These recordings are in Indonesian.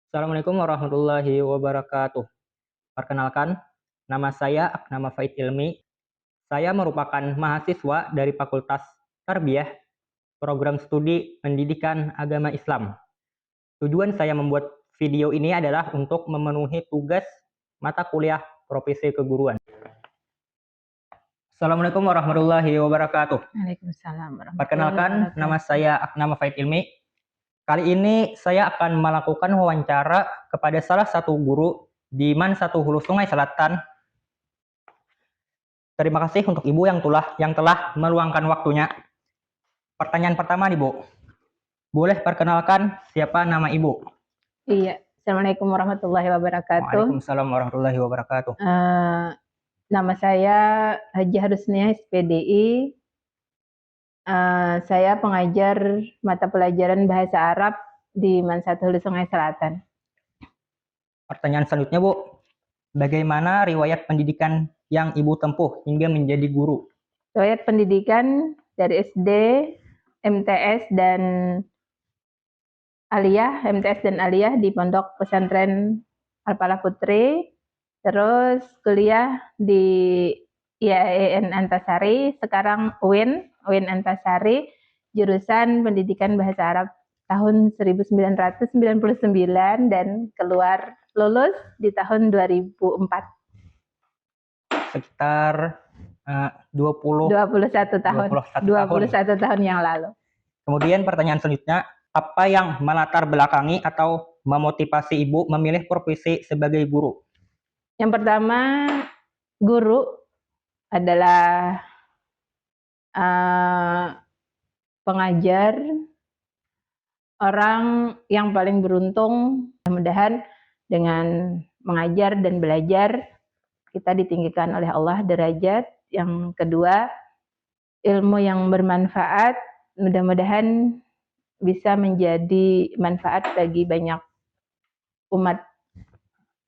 Assalamualaikum warahmatullahi wabarakatuh. Perkenalkan, nama saya Aknama Faid Ilmi. Saya merupakan mahasiswa dari Fakultas Tarbiyah, Program Studi Pendidikan Agama Islam. Tujuan saya membuat video ini adalah untuk memenuhi tugas mata kuliah Profesi Keguruan. Assalamualaikum warahmatullahi wabarakatuh. Waalaikumsalam warahmatullahi Perkenalkan, wabarakatuh. nama saya Aknama Faid Ilmi. Kali ini saya akan melakukan wawancara kepada salah satu guru di Man 1 Hulu Sungai Selatan. Terima kasih untuk Ibu yang telah meluangkan waktunya. Pertanyaan pertama nih Bu, boleh perkenalkan siapa nama Ibu? Iya, Assalamualaikum warahmatullahi wabarakatuh. Waalaikumsalam warahmatullahi wabarakatuh. Nama saya Haji Harusnia SPDI. Saya pengajar mata pelajaran Bahasa Arab di Man 1 Hulu Sungai Selatan. Pertanyaan selanjutnya Bu, bagaimana riwayat pendidikan yang Ibu tempuh hingga menjadi guru? Riwayat pendidikan dari SD, MTS dan Aliyah di Pondok Pesantren Al-Falah Putri, terus kuliah di IAIN Antasari, sekarang UIN Antasari, jurusan Pendidikan Bahasa Arab tahun 1999 dan lulus di tahun 2004. Sekitar 21 tahun yang lalu. Kemudian pertanyaan selanjutnya, apa yang melatar belakangi atau memotivasi Ibu memilih profesi sebagai guru? Yang pertama, guru adalah pengajar, orang yang paling beruntung. Mudah-mudahan dengan mengajar dan belajar kita ditinggikan oleh Allah derajat. Yang kedua, ilmu yang bermanfaat, mudah-mudahan bisa menjadi manfaat bagi banyak umat.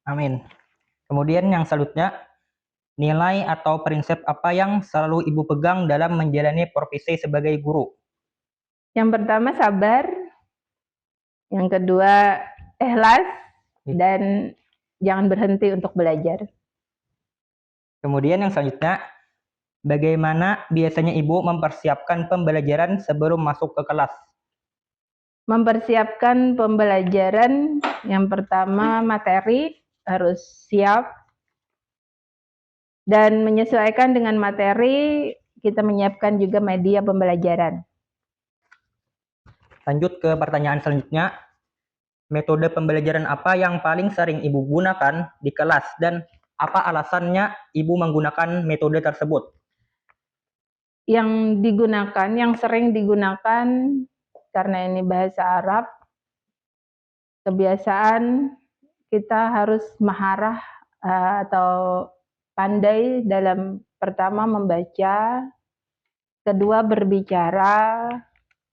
Amin. Kemudian yang selanjutnya, nilai atau prinsip apa yang selalu Ibu pegang dalam menjalani profesi sebagai guru? Yang pertama sabar, yang kedua ikhlas, dan jangan berhenti untuk belajar. Kemudian yang selanjutnya, bagaimana biasanya Ibu mempersiapkan pembelajaran sebelum masuk ke kelas? Mempersiapkan pembelajaran, yang pertama materi harus siap, dan menyesuaikan dengan materi kita menyiapkan juga media pembelajaran. Lanjut ke pertanyaan selanjutnya, metode pembelajaran apa yang paling sering Ibu gunakan di kelas dan apa alasannya Ibu menggunakan metode tersebut? Yang sering digunakan karena ini bahasa Arab, kebiasaan kita harus maharah atau pandai dalam pertama membaca, kedua berbicara,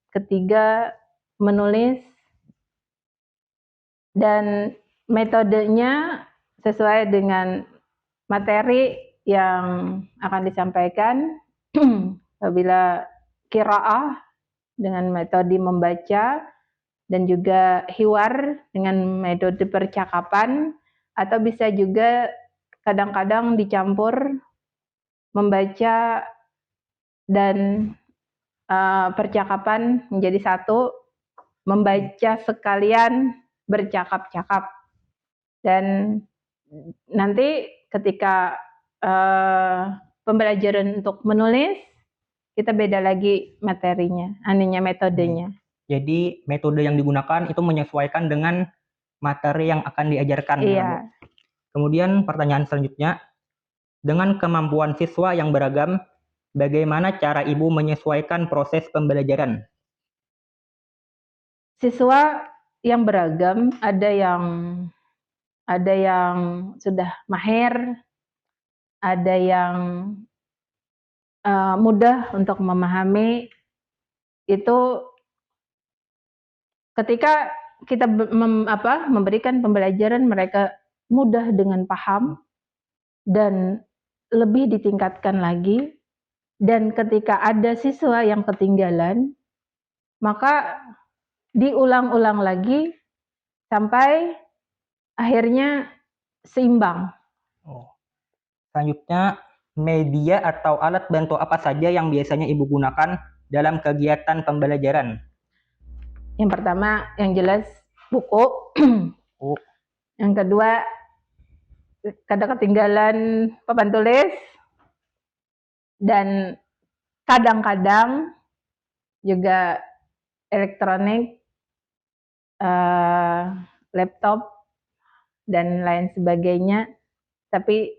ketiga menulis, dan metodenya sesuai dengan materi yang akan disampaikan. Apabila qiraah dengan metode membaca dan juga hiwar dengan metode percakapan, atau bisa juga kadang-kadang dicampur membaca dan percakapan menjadi satu, membaca sekalian bercakap-cakap. Dan nanti ketika pembelajaran untuk menulis, kita beda lagi materinya, metodenya. Jadi metode yang digunakan itu menyesuaikan dengan materi yang akan diajarkan. Iya. Kemudian pertanyaan selanjutnya, dengan kemampuan siswa yang beragam, bagaimana cara Ibu menyesuaikan proses pembelajaran? Siswa yang beragam, ada yang sudah mahir, ada yang mudah untuk memahami. Itu ketika kita memberikan pembelajaran, mereka mudah dengan paham dan lebih ditingkatkan lagi. Dan ketika ada siswa yang ketinggalan, maka diulang-ulang lagi sampai akhirnya seimbang. Oh. Selanjutnya, media atau alat bantu apa saja yang biasanya Ibu gunakan dalam kegiatan pembelajaran? Yang pertama yang jelas buku. Oh, Yang kedua kadang ketinggalan papan tulis, dan kadang-kadang juga elektronik, laptop dan lain sebagainya. Tapi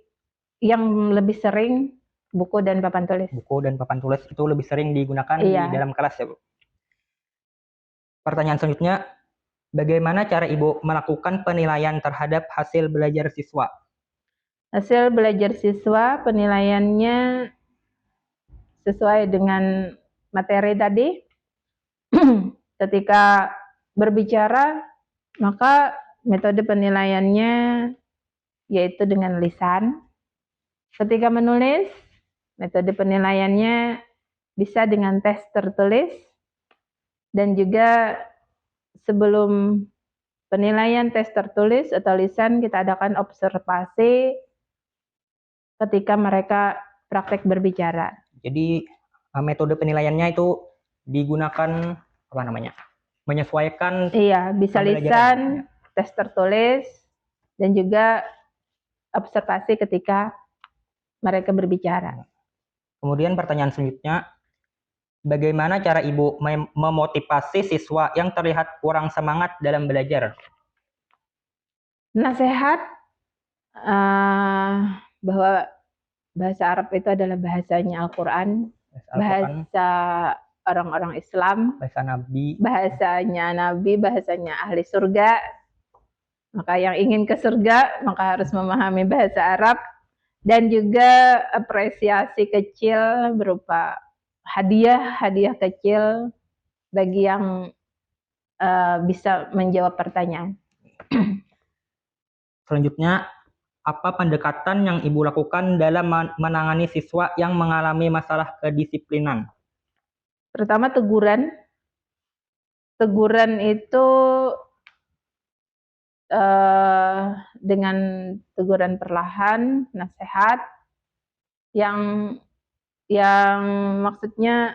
yang lebih sering buku dan papan tulis. buku dan papan tulis itu lebih sering digunakan Iya. di dalam kelas ya, Bu. Pertanyaan selanjutnya, bagaimana cara Ibu melakukan penilaian terhadap hasil belajar siswa? Hasil belajar siswa penilaiannya sesuai dengan materi tadi. Ketika berbicara, maka metode penilaiannya yaitu dengan lisan. Ketika menulis, metode penilaiannya bisa dengan tes tertulis, dan juga sebelum penilaian tes tertulis atau lisan kita adakan observasi ketika mereka praktek berbicara. Jadi metode penilaiannya itu digunakan apa namanya? Menyesuaikan Iya, bisa lisan, tes tertulis, dan juga observasi ketika mereka berbicara. Kemudian pertanyaan selanjutnya, bagaimana cara Ibu memotivasi siswa yang terlihat kurang semangat dalam belajar? Nasihat bahwa bahasa Arab itu adalah bahasanya Al-Quran, bahasa orang-orang Islam, bahasa Nabi, bahasanya Nabi, bahasanya ahli surga. Maka yang ingin ke surga, maka harus memahami bahasa Arab, dan juga apresiasi kecil berupa hadiah kecil bagi yang bisa menjawab pertanyaan. Selanjutnya, apa pendekatan yang Ibu lakukan dalam menangani siswa yang mengalami masalah kedisiplinan? Pertama, teguran. Teguran itu dengan teguran perlahan, nasihat yang maksudnya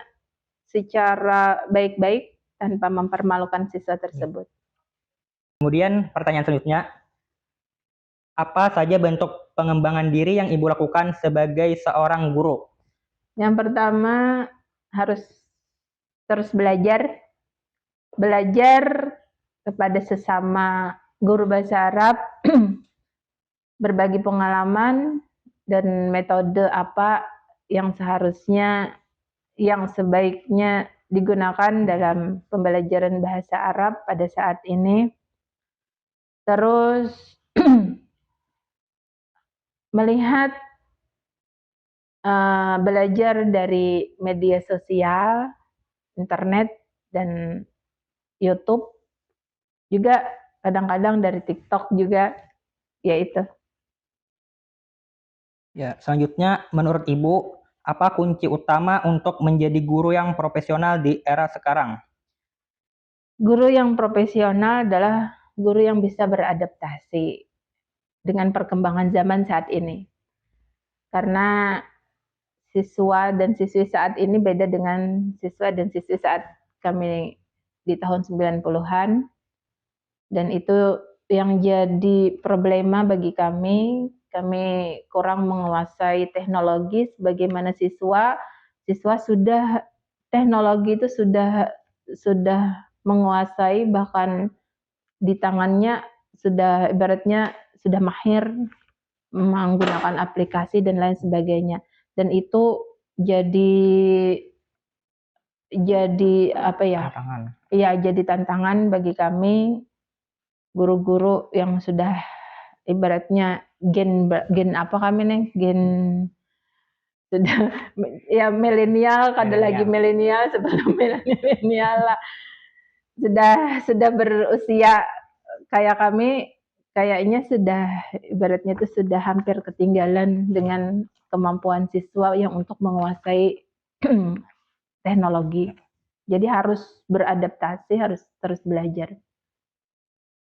secara baik-baik tanpa mempermalukan siswa tersebut. Kemudian pertanyaan selanjutnya, apa saja bentuk pengembangan diri yang Ibu lakukan sebagai seorang guru? Yang pertama, harus terus belajar kepada sesama guru bahasa Arab, berbagi pengalaman dan metode apa yang sebaiknya digunakan dalam pembelajaran bahasa Arab pada saat ini. Terus melihat belajar dari media sosial, internet, dan YouTube, juga kadang-kadang dari TikTok juga, yaitu. Ya, selanjutnya menurut Ibu, apa kunci utama untuk menjadi guru yang profesional di era sekarang? Guru yang profesional adalah guru yang bisa beradaptasi dengan perkembangan zaman saat ini. Karena siswa dan siswi saat ini beda dengan siswa dan siswi saat kami di tahun 90-an. Dan itu yang jadi problema bagi kami. Kami kurang menguasai teknologi sebagaimana siswa sudah teknologi itu sudah menguasai, bahkan di tangannya sudah ibaratnya sudah mahir menggunakan aplikasi dan lain sebagainya. Dan itu jadi apa ya? Tantangan. Iya, jadi tantangan bagi kami guru-guru yang sudah ibaratnya gen apa kami nih, gen sudah ya milenial, kada lagi milenial, sebelum milenial lah, sudah berusia kayak kami, kayaknya sudah ibaratnya itu sudah hampir ketinggalan dengan kemampuan siswa yang untuk menguasai teknologi. Jadi harus beradaptasi, harus terus belajar.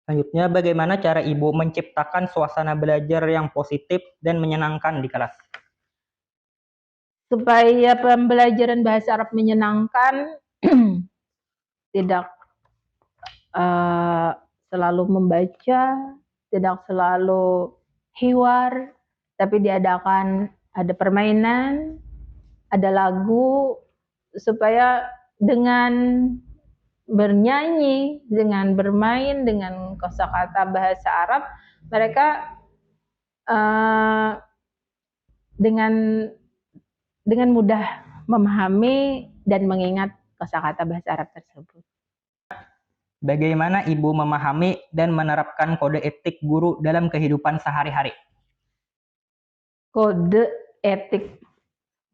Selanjutnya, bagaimana cara Ibu menciptakan suasana belajar yang positif dan menyenangkan di kelas? Supaya pembelajaran bahasa Arab menyenangkan, tidak selalu membaca, tidak selalu hiwar, tapi diadakan ada permainan, ada lagu, supaya dengan bernyanyi, dengan bermain, dengan kosakata bahasa Arab, mereka dengan mudah memahami dan mengingat kosakata bahasa Arab tersebut. Bagaimana Ibu memahami dan menerapkan kode etik guru dalam kehidupan sehari-hari? Kode etik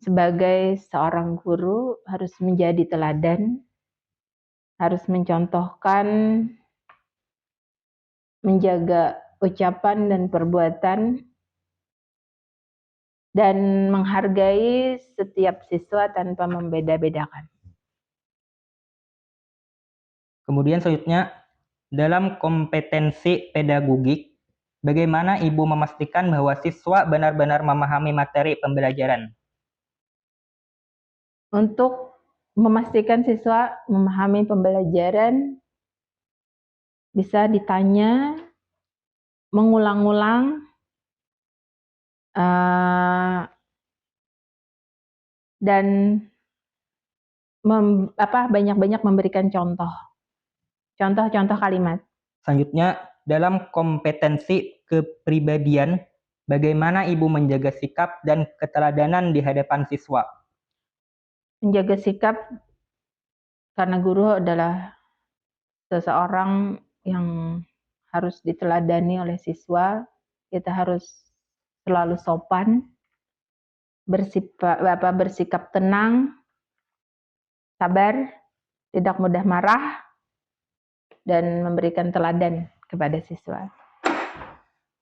sebagai seorang guru harus menjadi teladan, harus mencontohkan, menjaga ucapan dan perbuatan, dan menghargai setiap siswa tanpa membeda-bedakan. Kemudian selanjutnya, dalam kompetensi pedagogik, bagaimana Ibu memastikan bahwa siswa benar-benar memahami materi pembelajaran? Untuk memastikan siswa memahami pembelajaran, bisa ditanya, mengulang-ulang, dan banyak-banyak memberikan contoh kalimat. Selanjutnya, dalam kompetensi kepribadian, bagaimana Ibu menjaga sikap dan keteladanan di hadapan siswa? Menjaga sikap, karena guru adalah seseorang yang harus diteladani oleh siswa. Kita harus selalu sopan, bersikap tenang, sabar, tidak mudah marah, dan memberikan teladan kepada siswa.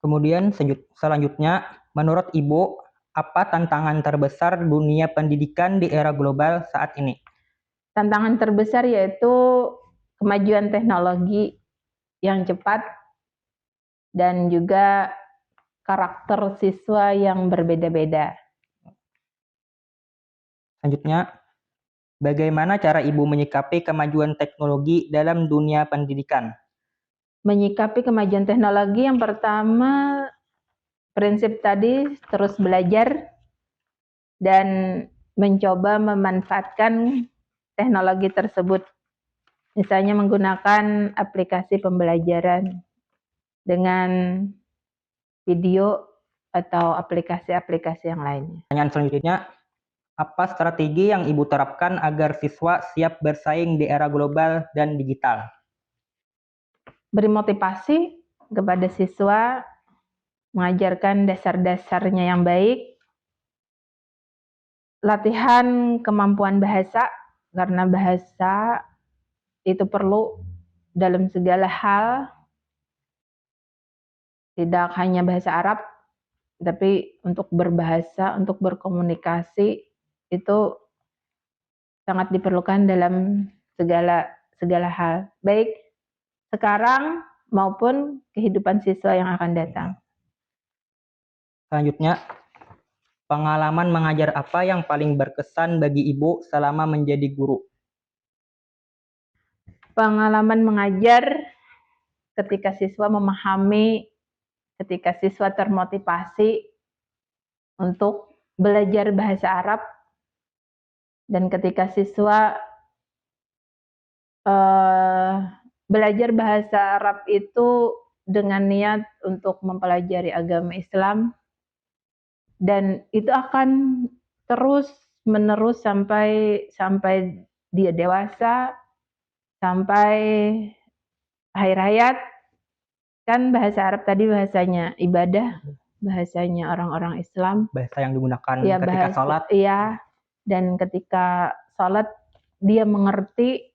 Kemudian selanjutnya, menurut Ibu, apa tantangan terbesar dunia pendidikan di era global saat ini? Tantangan terbesar yaitu kemajuan teknologi yang cepat dan juga karakter siswa yang berbeda-beda. Selanjutnya, bagaimana cara Ibu menyikapi kemajuan teknologi dalam dunia pendidikan? Menyikapi kemajuan teknologi, yang pertama, prinsip tadi, terus belajar dan mencoba memanfaatkan teknologi tersebut. Misalnya menggunakan aplikasi pembelajaran dengan video atau aplikasi-aplikasi yang lainnya. Pertanyaan selanjutnya, apa strategi yang Ibu terapkan agar siswa siap bersaing di era global dan digital? Beri motivasi kepada siswa, mengajarkan dasar-dasarnya yang baik, latihan kemampuan bahasa, karena bahasa itu perlu dalam segala hal, tidak hanya bahasa Arab, tapi untuk berbahasa, untuk berkomunikasi, itu sangat diperlukan dalam segala hal, baik sekarang maupun kehidupan siswa yang akan datang. Selanjutnya, pengalaman mengajar apa yang paling berkesan bagi Ibu selama menjadi guru? Pengalaman mengajar ketika siswa memahami, ketika siswa termotivasi untuk belajar bahasa Arab, dan ketika siswa belajar bahasa Arab itu dengan niat untuk mempelajari agama Islam, dan itu akan terus menerus sampai dia dewasa, sampai akhir hayat. Kan bahasa Arab tadi bahasanya ibadah, bahasanya orang-orang Islam, Bahasa yang digunakan ya, ketika sholat. Iya, dan ketika sholat dia mengerti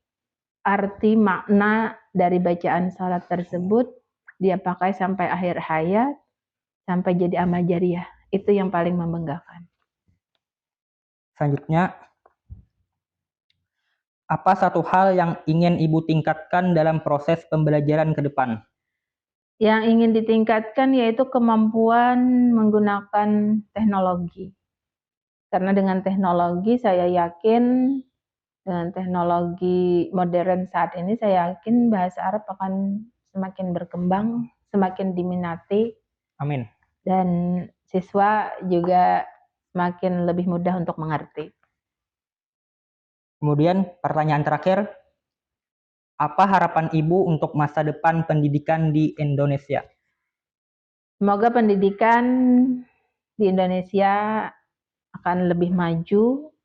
arti makna dari bacaan sholat tersebut, dia pakai sampai akhir hayat, sampai jadi amal jariah. Itu yang paling membanggakan. Selanjutnya, apa satu hal yang ingin Ibu tingkatkan dalam proses pembelajaran ke depan? Yang ingin ditingkatkan yaitu kemampuan menggunakan teknologi. Karena dengan teknologi saya yakin, dengan teknologi modern saat ini saya yakin bahasa Arab akan semakin berkembang, semakin diminati. Amin. Dan siswa juga semakin lebih mudah untuk mengerti. Kemudian pertanyaan terakhir, apa harapan Ibu untuk masa depan pendidikan di Indonesia? Semoga pendidikan di Indonesia akan lebih maju,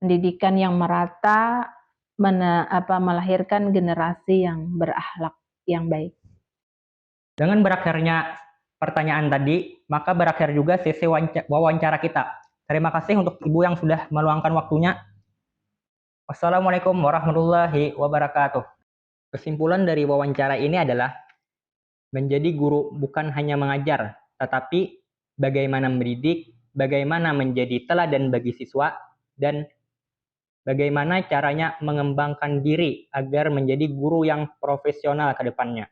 pendidikan yang merata, melahirkan generasi yang berakhlak yang baik. Dengan berakhirnya pertanyaan tadi, maka berakhir juga sesi wawancara kita. Terima kasih untuk Ibu yang sudah meluangkan waktunya. Wassalamualaikum warahmatullahi wabarakatuh. Kesimpulan dari wawancara ini adalah menjadi guru bukan hanya mengajar, tetapi bagaimana mendidik, bagaimana menjadi teladan bagi siswa, dan bagaimana caranya mengembangkan diri agar menjadi guru yang profesional ke depannya.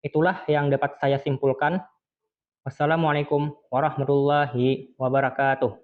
Itulah yang dapat saya simpulkan. Wassalamualaikum warahmatullahi wabarakatuh.